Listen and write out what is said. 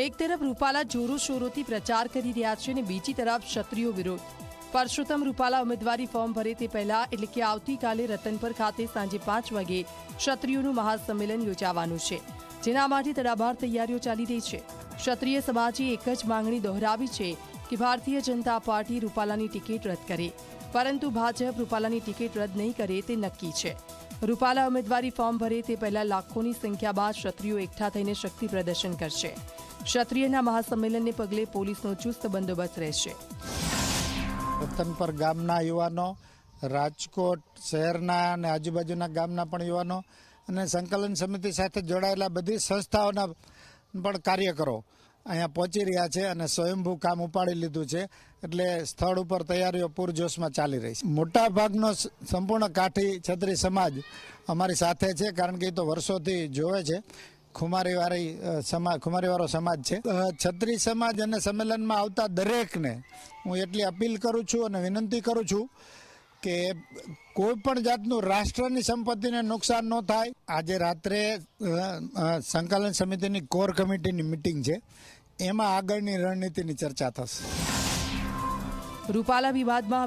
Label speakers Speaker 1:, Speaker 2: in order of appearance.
Speaker 1: એક તરફ રૂપાલા જોરો શોરોથી પ્રચાર કરી રહ્યા છે અને બીજી તરફ ક્ષત્રિયો વિરોધ. પરસોત્તમ રૂપાલા ઉમેદવારી ફોર્મ ભરે તે પહેલા એટલે કે આવતીકાલે રતનપર ખાતે સાંજે 5 વાગે ક્ષત્રિયોનું મહાસંમેલન યોજાવાનું છે, જેના માટે તડામાર તૈયારીઓ ચાલી રહી છે. ક્ષત્રિય સમાજે એક જ માંગણી દોહરાવી છે કે ભારતીય જનતા પાર્ટી રૂપાલાની ટિકિટ રદ કરે, પરંતુ ભાજપ રૂપાલાની ટિકિટ રદ નહીં કરે તે નક્કી છે. રૂપાલા ઉમેદવારી ફોર્મ ભરે તે પહેલા લાખોની સંખ્યામાં ક્ષત્રિયો એકઠા થઈને શક્તિ પ્રદર્શન કરશે. ક્ષત્રિયના મહાસંમેલનને પગલે પોલીસનો ચુસ્ત બંદોબસ્ત રહેશે.
Speaker 2: રતનપર ગામના યુવાનો, રાજકોટ શહેરના અને આજુબાજુના ગામના પણ યુવાનો અને સંકલન સમિતિ સાથે જોડાયેલા બધી સંસ્થાઓના પણ કાર્યકરો અહીંયા પહોંચી રહ્યા છે અને સ્વયંભૂ કામ ઉપાડી લીધું છે, એટલે સ્થળ ઉપર તૈયારીઓ પૂરજોશમાં ચાલી રહી છે. મોટા ભાગનો સંપૂર્ણ કાઠી ક્ષત્રિય સમાજ અમારી સાથે છે, કારણ કે એ તો વર્ષોથી જોવે છે. ખુમારીવાળો સમાજ છે. ક્ષત્રિય સમાજ અને સંમેલનમાં આવતા દરેકને હું એટલી અપીલ કરું છું અને વિનંતી કરું છું કે કોઈ પણ જાતનું રાષ્ટ્રની સંપત્તિને નુકસાન ન થાય. આજે રાત્રે સંકલન સમિતિની કોર કમિટીની મિટિંગ છે, એમાં આગળની રણનીતિની ચર્ચા થશે.
Speaker 1: રૂપાલા વિવાદમાં